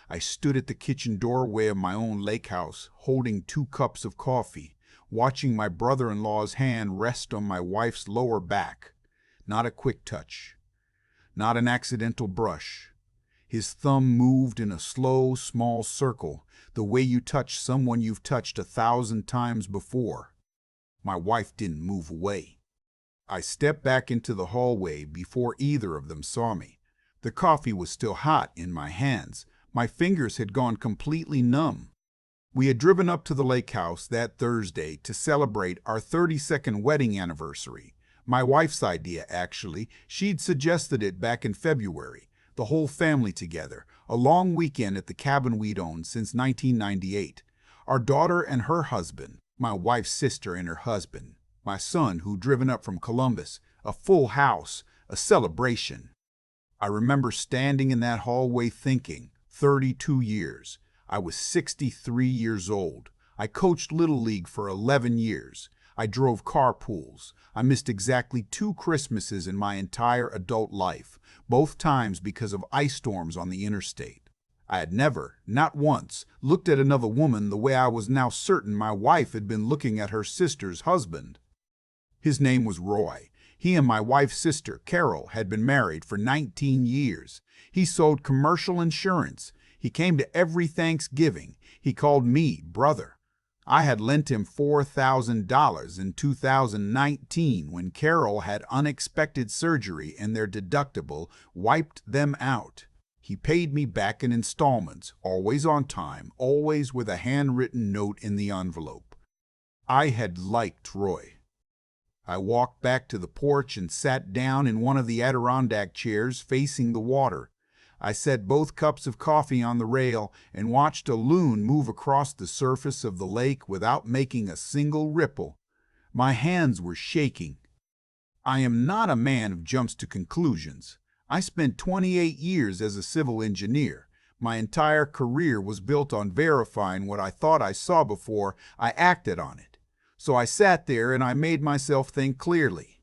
I stood at the kitchen doorway of my own lake house, holding 2 cups of coffee, watching my brother-in-law's hand rest on my wife's lower back. Not a quick touch, not an accidental brush. His thumb moved in a slow, small circle, the way you touch someone you've touched 1,000 times before. My wife didn't move away. I stepped back into the hallway before either of them saw me. The coffee was still hot in my hands. My fingers had gone completely numb. We had driven up to the lake house that Thursday to celebrate our 32nd wedding anniversary. My wife's idea, actually. She'd suggested it back in February. The whole family together, a long weekend at the cabin we'd owned since 1998. Our daughter and her husband, my wife's sister and her husband, my son who'd driven up from Columbus, a full house, a celebration. I remember standing in that hallway thinking, 32 years. I was 63 years old. I coached Little League for 11 years. I drove carpools. I missed exactly 2 Christmases in my entire adult life, both times because of ice storms on the interstate. I had never, not once, looked at another woman the way I was now certain my wife had been looking at her sister's husband. His name was Roy. He and my wife's sister, Carol, had been married for 19 years. He sold commercial insurance. He came to every Thanksgiving. He called me brother. I had lent him $4,000 in 2019 when Carol had unexpected surgery and their deductible wiped them out. He paid me back in installments, always on time, always with a handwritten note in the envelope. I had liked Roy. I walked back to the porch and sat down in one of the Adirondack chairs facing the water. I set both cups of coffee on the rail and watched a loon move across the surface of the lake without making a single ripple. My hands were shaking. I am not a man of jumps to conclusions. I spent 28 years as a civil engineer. My entire career was built on verifying what I thought I saw before I acted on it. So I sat there and I made myself think clearly.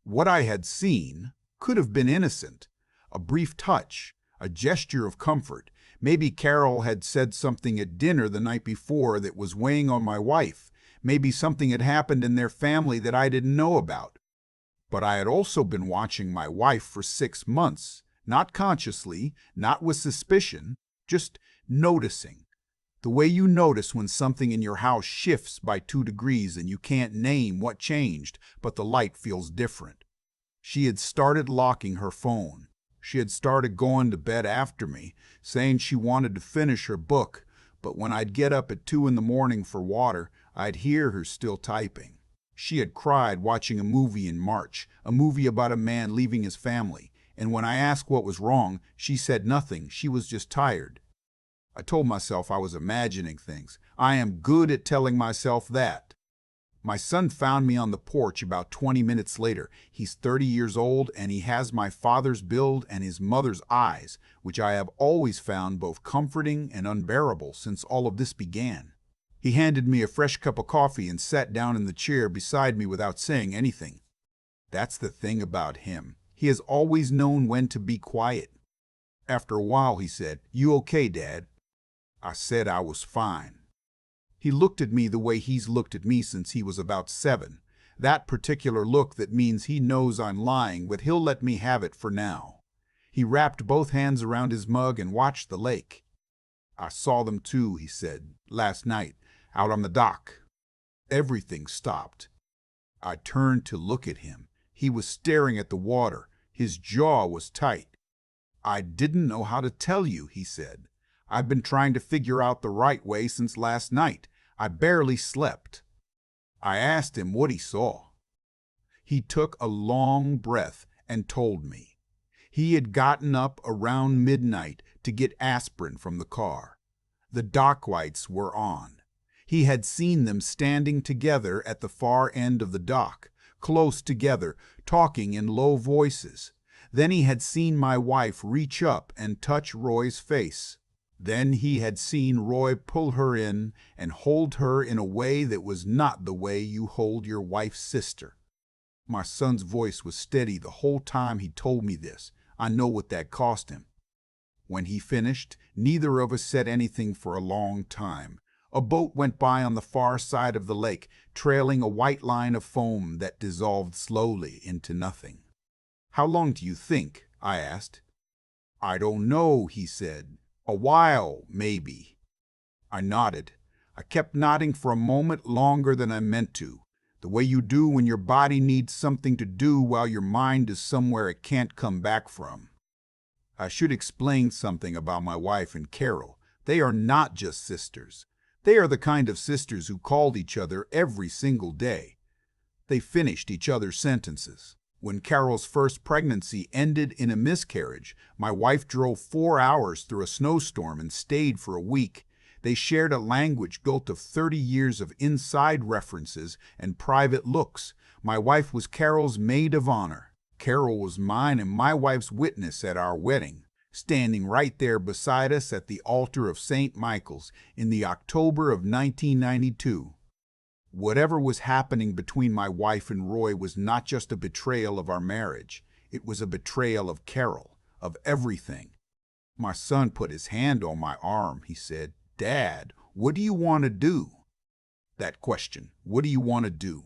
What I had seen could have been innocent, a brief touch, a gesture of comfort. Maybe Carol had said something at dinner the night before that was weighing on my wife. Maybe something had happened in their family that I didn't know about. But I had also been watching my wife for 6 months, not consciously, not with suspicion, just noticing. The way you notice when something in your house shifts by 2 degrees and you can't name what changed, but the light feels different. She had started locking her phone. She had started going to bed after me, saying she wanted to finish her book, but when I'd get up at 2 in the morning for water, I'd hear her still typing. She had cried watching a movie in March, a movie about a man leaving his family, and when I asked what was wrong, she said nothing, she was just tired. I told myself I was imagining things. I am good at telling myself that. My son found me on the porch about 20 minutes later. He's 30 years old and he has my father's build and his mother's eyes, which I have always found both comforting and unbearable since all of this began. He handed me a fresh cup of coffee and sat down in the chair beside me without saying anything. That's the thing about him. He has always known when to be quiet. After a while, he said, "You okay, Dad?" I said I was fine. He looked at me the way he's looked at me since he was about 7. That particular look that means he knows I'm lying, but he'll let me have it for now. He wrapped both hands around his mug and watched the lake. "I saw them too," he said, "last night, out on the dock." Everything stopped. I turned to look at him. He was staring at the water. His jaw was tight. "I didn't know how to tell you," he said. "I've been trying to figure out the right way since last night. I barely slept." I asked him what he saw. He took a long breath and told me. He had gotten up around midnight to get aspirin from the car. The dock lights were on. He had seen them standing together at the far end of the dock, close together, talking in low voices. Then he had seen my wife reach up and touch Roy's face. Then he had seen Roy pull her in and hold her in a way that was not the way you hold your wife's sister. My son's voice was steady the whole time he told me this. I know what that cost him. When he finished, neither of us said anything for a long time. A boat went by on the far side of the lake, trailing a white line of foam that dissolved slowly into nothing. "How long do you think?" I asked. "I don't know," he said. "A while, maybe." I nodded. I kept nodding for a moment longer than I meant to, the way you do when your body needs something to do while your mind is somewhere it can't come back from. I should explain something about my wife and Carol. They are not just sisters. They are the kind of sisters who called each other every single day. They finished each other's sentences. When Carol's first pregnancy ended in a miscarriage, my wife drove 4 hours through a snowstorm and stayed for a week. They shared a language built of 30 years of inside references and private looks. My wife was Carol's maid of honor. Carol was mine and my wife's witness at our wedding, standing right there beside us at the altar of St. Michael's in the October of 1992. Whatever was happening between my wife and Roy was not just a betrayal of our marriage. It was a betrayal of Carol, of everything. My son put his hand on my arm. He said, "Dad, what do you want to do?" That question, what do you want to do?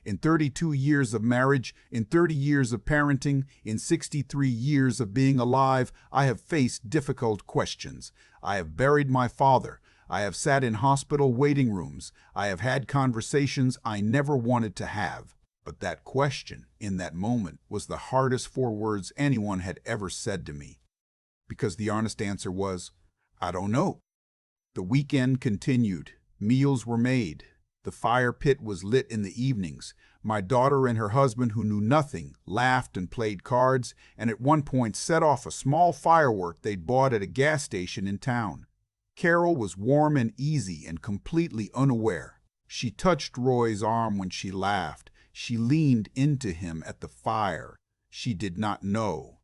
In 32 years of marriage, in 30 years of parenting, in 63 years of being alive, I have faced difficult questions. I have buried my father. I have sat in hospital waiting rooms. I have had conversations I never wanted to have. But that question, in that moment, was the hardest 4 words anyone had ever said to me. Because the honest answer was, I don't know. The weekend continued. Meals were made. The fire pit was lit in the evenings. My daughter and her husband, who knew nothing, laughed and played cards, and at one point set off a small firework they'd bought at a gas station in town. Carol was warm and easy and completely unaware. She touched Roy's arm when she laughed. She leaned into him at the fire. She did not know.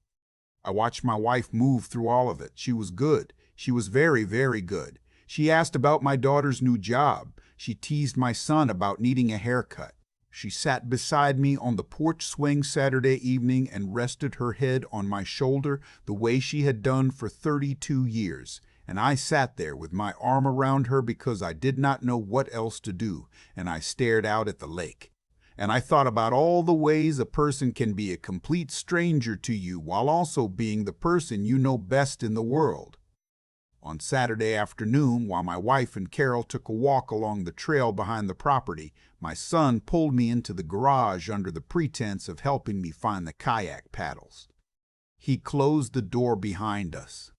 I watched my wife move through all of it. She was good. She was very, very good. She asked about my daughter's new job. She teased my son about needing a haircut. She sat beside me on the porch swing Saturday evening and rested her head on my shoulder the way she had done for 32 years. And I sat there with my arm around her because I did not know what else to do, and I stared out at the lake. And I thought about all the ways a person can be a complete stranger to you while also being the person you know best in the world. On Saturday afternoon, while my wife and Carol took a walk along the trail behind the property, my son pulled me into the garage under the pretense of helping me find the kayak paddles. He closed the door behind us.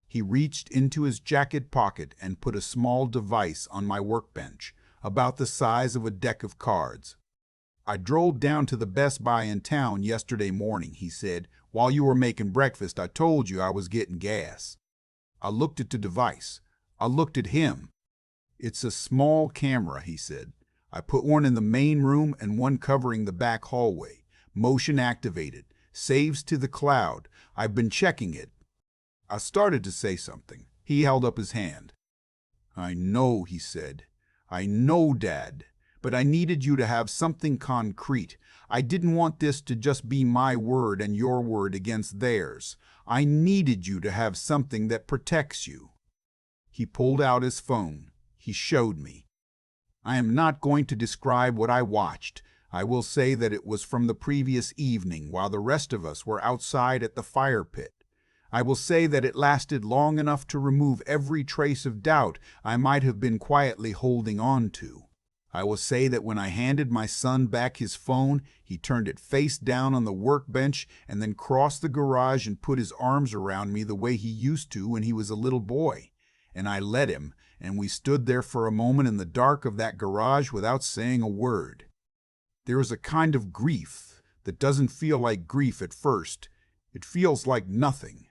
He reached into his jacket pocket and put a small device on my workbench, about the size of a deck of cards. "I drove down to the Best Buy in town yesterday morning," he said. "While you were making breakfast, I told you I was getting gas." I looked at the device. I looked at him. "It's a small camera," he said. "I put one in the main room and one covering the back hallway. Motion activated. Saves to the cloud. I've been checking it." I started to say something. He held up his hand. "I know," he said. "I know, Dad. But I needed you to have something concrete. I didn't want this to just be my word and your word against theirs. I needed you to have something that protects you." He pulled out his phone. He showed me. I am not going to describe what I watched. I will say that it was from the previous evening while the rest of us were outside at the fire pit. I will say that it lasted long enough to remove every trace of doubt I might have been quietly holding on to. I will say that when I handed my son back his phone, he turned it face down on the workbench and then crossed the garage and put his arms around me the way he used to when he was a little boy. And I let him, and we stood there for a moment in the dark of that garage without saying a word. There is a kind of grief that doesn't feel like grief at first. It feels like nothing.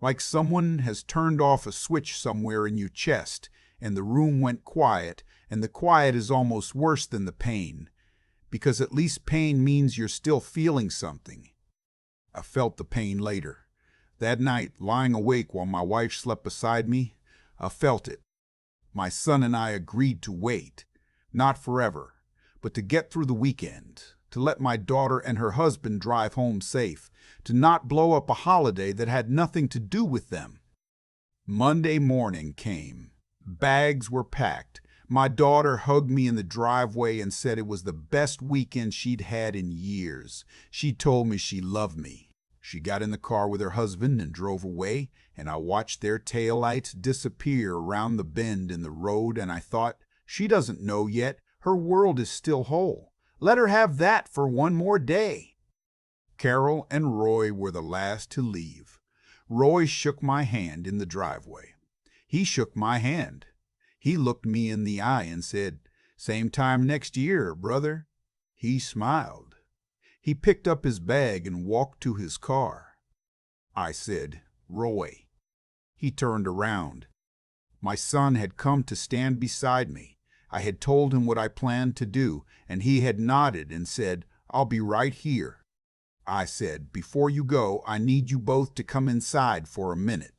Like someone has turned off a switch somewhere in your chest, and the room went quiet, and the quiet is almost worse than the pain, because at least pain means you're still feeling something. I felt the pain later. That night, lying awake while my wife slept beside me, I felt it. My son and I agreed to wait, not forever, but to get through the weekend, to let my daughter and her husband drive home safe, to not blow up a holiday that had nothing to do with them. Monday morning came. Bags were packed. My daughter hugged me in the driveway and said it was the best weekend she'd had in years. She told me she loved me. She got in the car with her husband and drove away, and I watched their taillights disappear around the bend in the road, and I thought, she doesn't know yet. Her world is still whole. Let her have that for one more day. Carol and Roy were the last to leave. Roy shook my hand in the driveway. He shook my hand. He looked me in the eye and said, "Same time next year, brother." He smiled. He picked up his bag and walked to his car. I said, "Roy." He turned around. My son had come to stand beside me. I had told him what I planned to do, and he had nodded and said, "I'll be right here." I said, "Before you go, I need you both to come inside for a minute."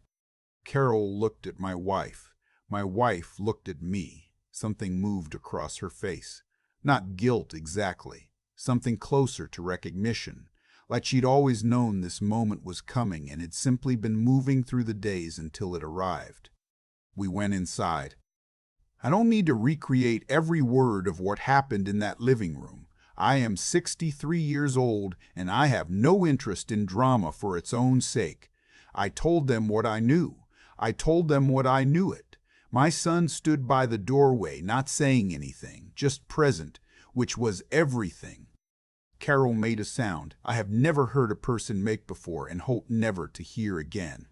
Carol looked at my wife. My wife looked at me. Something moved across her face. Not guilt exactly. Something closer to recognition. Like she'd always known this moment was coming and had simply been moving through the days until it arrived. We went inside. I don't need to recreate every word of what happened in that living room. I am 63 years old, and I have no interest in drama for its own sake. I told them what I knew. I told them what I knew it. My son stood by the doorway, not saying anything, just present, which was everything. Carol made a sound I have never heard a person make before and hope never to hear again.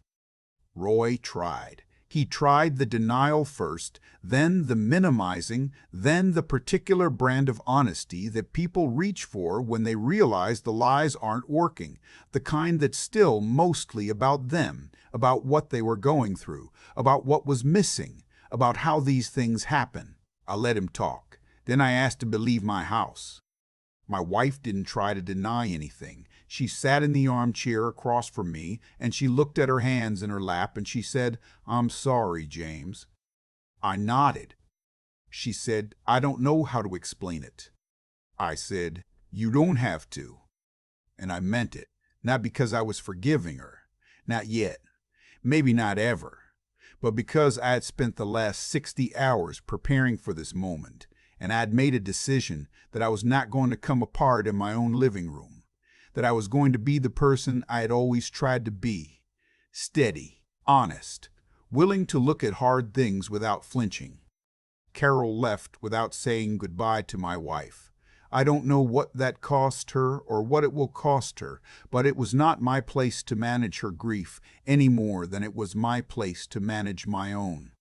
Roy tried. He tried the denial first, then the minimizing, then the particular brand of honesty that people reach for when they realize the lies aren't working, the kind that's still mostly about them, about what they were going through, about what was missing, about how these things happen. I let him talk. Then I asked him to leave my house. My wife didn't try to deny anything. She sat in the armchair across from me, and she looked at her hands in her lap, and she said, "I'm sorry, James." I nodded. She said, "I don't know how to explain it." I said, "You don't have to." And I meant it, not because I was forgiving her. Not yet. Maybe not ever. But because I had spent the last 60 hours preparing for this moment, and I had made a decision that I was not going to come apart in my own living room, that I was going to be the person I had always tried to be, steady, honest, willing to look at hard things without flinching. Carol left without saying goodbye to my wife. I don't know what that cost her or what it will cost her, but it was not my place to manage her grief any more than it was my place to manage my own.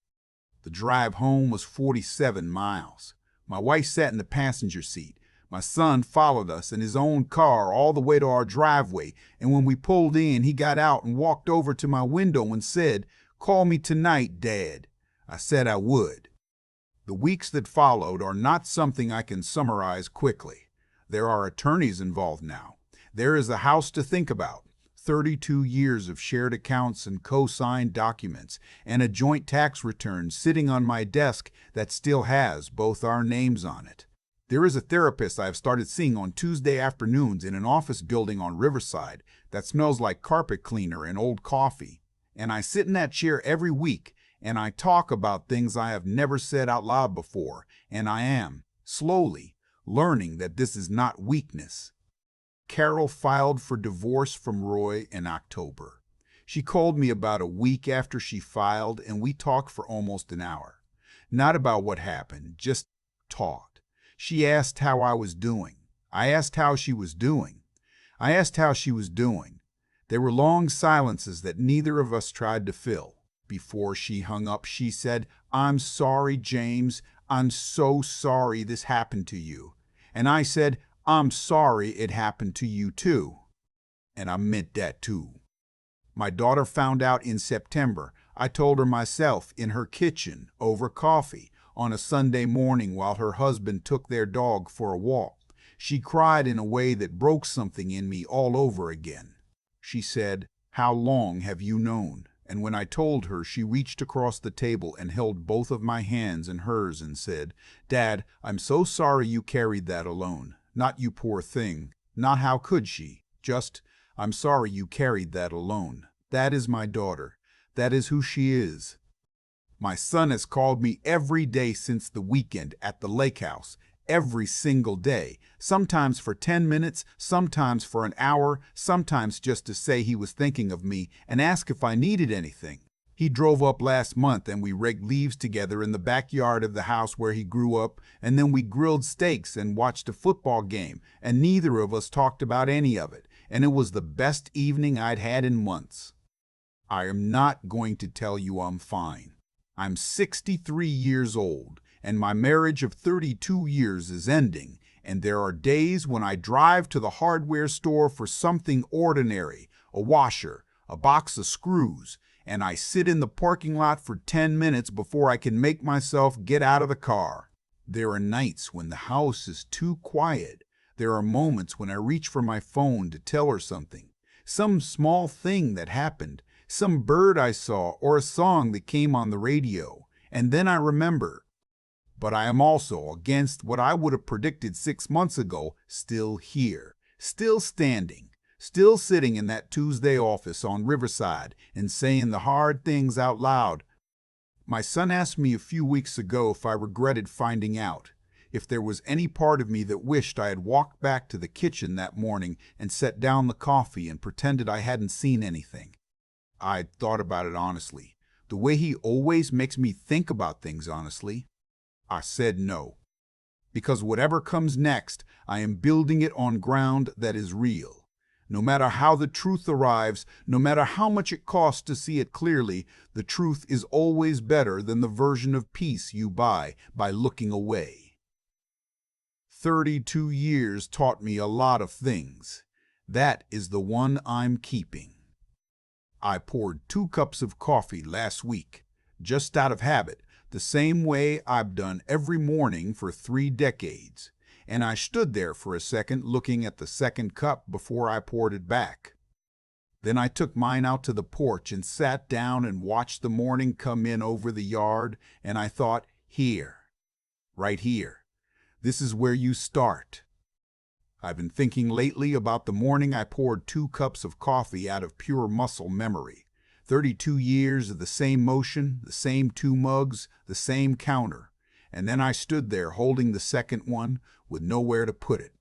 The drive home was 47 miles. My wife sat in the passenger seat. My son followed us in his own car all the way to our driveway, and when we pulled in, he got out and walked over to my window and said, "Call me tonight, Dad." I said I would. The weeks that followed are not something I can summarize quickly. There are attorneys involved now. There is a house to think about. 32 years of shared accounts and co-signed documents, and a joint tax return sitting on my desk that still has both our names on it. There is a therapist I have started seeing on Tuesday afternoons in an office building on Riverside that smells like carpet cleaner and old coffee. And I sit in that chair every week, and I talk about things I have never said out loud before, and I am, slowly, learning that this is not weakness. Carol filed for divorce from Roy in October. She called me about a week after she filed, and we talked for almost an hour. Not about what happened, just talked. She asked how I was doing. I asked how she was doing. I asked how she was doing. There were long silences that neither of us tried to fill. Before she hung up, she said, "I'm sorry, James. I'm so sorry this happened to you." And I said, "I'm sorry it happened to you too." And I meant that too. My daughter found out in September. I told her myself in her kitchen over coffee on a Sunday morning while her husband took their dog for a walk. She cried in a way that broke something in me all over again. She said, "How long have you known?" And when I told her, she reached across the table and held both of my hands in hers and said, "Dad, I'm so sorry you carried that alone. Not you poor thing. Not how could she. Just, I'm sorry you carried that alone. That is my daughter. That is who she is. My son has called me every day since the weekend at the lake house, every single day, sometimes for 10 minutes, sometimes for an hour, sometimes just to say he was thinking of me and ask if I needed anything. He drove up last month and we raked leaves together in the backyard of the house where he grew up, and then we grilled steaks and watched a football game, and neither of us talked about any of it, and it was the best evening I'd had in months. I am not going to tell you I'm fine. I'm 63 years old, and my marriage of 32 years is ending, and there are days when I drive to the hardware store for something ordinary, a washer, a box of screws, and I sit in the parking lot for 10 minutes before I can make myself get out of the car. There are nights when the house is too quiet. There are moments when I reach for my phone to tell her something, some small thing that happened, some bird I saw, or a song that came on the radio, and then I remember. But I am also, against what I would have predicted 6 months ago, still here, still standing, still sitting in that Tuesday office on Riverside and saying the hard things out loud. My son asked me a few weeks ago if I regretted finding out, if there was any part of me that wished I had walked back to the kitchen that morning and set down the coffee and pretended I hadn't seen anything. I'd thought about it honestly, the way he always makes me think about things honestly. I said no, because whatever comes next, I am building it on ground that is real. No matter how the truth arrives, no matter how much it costs to see it clearly, the truth is always better than the version of peace you buy by looking away. 32 years taught me a lot of things. That is the one I'm keeping. I poured 2 cups of coffee last week, just out of habit, the same way I've done every morning for 3 decades. And I stood there for a second looking at the second cup before I poured it back. Then I took mine out to the porch and sat down and watched the morning come in over the yard, and I thought, here, right here, this is where you start. I've been thinking lately about the morning I poured 2 cups of coffee out of pure muscle memory. 32 years of the same motion, the same 2 mugs, the same counter. And then I stood there holding the second one with nowhere to put it.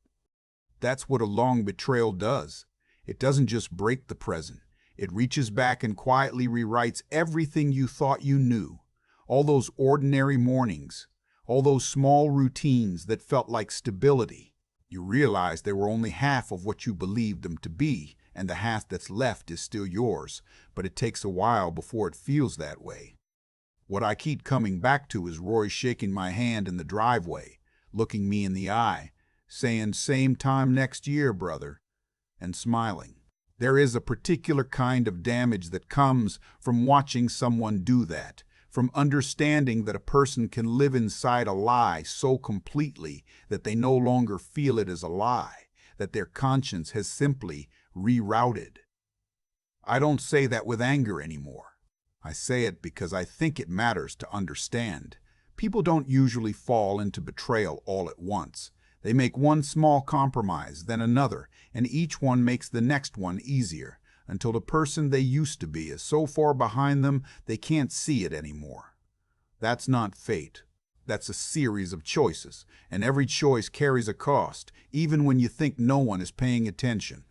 That's what a long betrayal does. It doesn't just break the present. It reaches back and quietly rewrites everything you thought you knew. All those ordinary mornings, all those small routines that felt like stability. You realize they were only half of what you believed them to be, and the half that's left is still yours, but it takes a while before it feels that way. What I keep coming back to is Roy shaking my hand in the driveway, looking me in the eye, saying, "Same time next year, brother," and smiling. There is a particular kind of damage that comes from watching someone do that, from understanding that a person can live inside a lie so completely that they no longer feel it as a lie, that their conscience has simply rerouted. I don't say that with anger anymore. I say it because I think it matters to understand. People don't usually fall into betrayal all at once. They make one small compromise, then another, and each one makes the next one easier, until the person they used to be is so far behind them they can't see it anymore. That's not fate. That's a series of choices, and every choice carries a cost, even when you think no one is paying attention.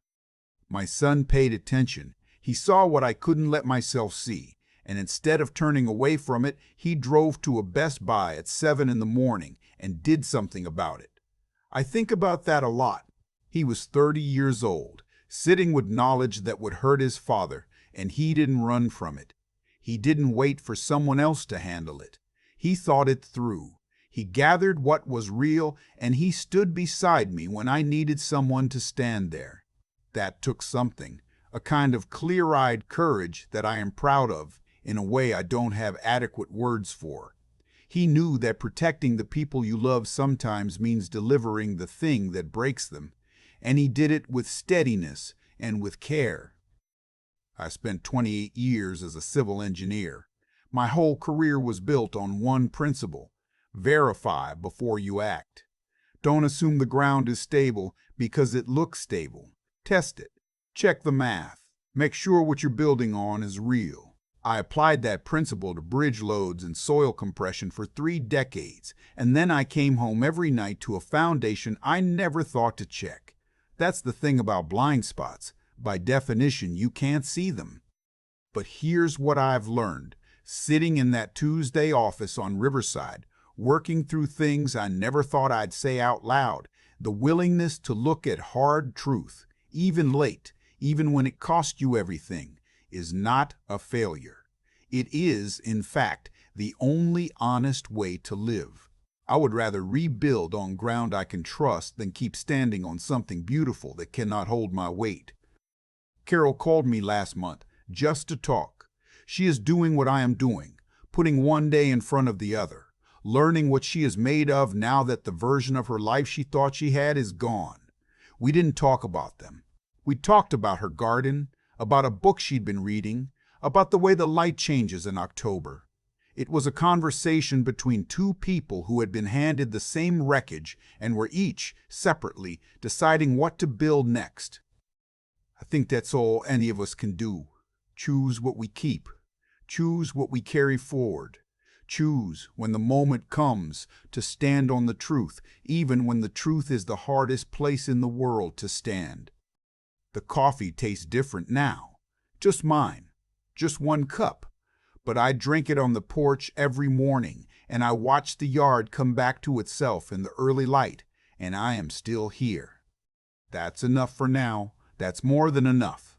My son paid attention. He saw what I couldn't let myself see, and instead of turning away from it, he drove to a Best Buy at 7 in the morning and did something about it. I think about that a lot. He was 30 years old, sitting with knowledge that would hurt his father, and he didn't run from it. He didn't wait for someone else to handle it. He thought it through. He gathered what was real, and he stood beside me when I needed someone to stand there. That took something, a kind of clear-eyed courage that I am proud of, in a way I don't have adequate words for. He knew that protecting the people you love sometimes means delivering the thing that breaks them, and he did it with steadiness and with care. I spent 28 years as a civil engineer. My whole career was built on one principle: verify before you act. Don't assume the ground is stable because it looks stable. Test it. Check the math. Make sure what you're building on is real. I applied that principle to bridge loads and soil compression for 3 decades, and then I came home every night to a foundation I never thought to check. That's the thing about blind spots. By definition, you can't see them. But here's what I've learned. Sitting in that Tuesday office on Riverside, working through things I never thought I'd say out loud, the willingness to look at hard truth, even late, even when it cost you everything, is not a failure. It is, in fact, the only honest way to live. I would rather rebuild on ground I can trust than keep standing on something beautiful that cannot hold my weight. Carol called me last month just to talk. She is doing what I am doing, putting one day in front of the other, learning what she is made of now that the version of her life she thought she had is gone. We didn't talk about them. We talked about her garden, about a book she'd been reading, about the way the light changes in October. It was a conversation between two people who had been handed the same wreckage and were each, separately, deciding what to build next. I think that's all any of us can do. Choose what we keep. Choose what we carry forward. Choose, when the moment comes, to stand on the truth, even when the truth is the hardest place in the world to stand. The coffee tastes different now. Just mine. Just 1 cup. But I drink it on the porch every morning, and I watch the yard come back to itself in the early light, and I am still here. That's enough for now. That's more than enough.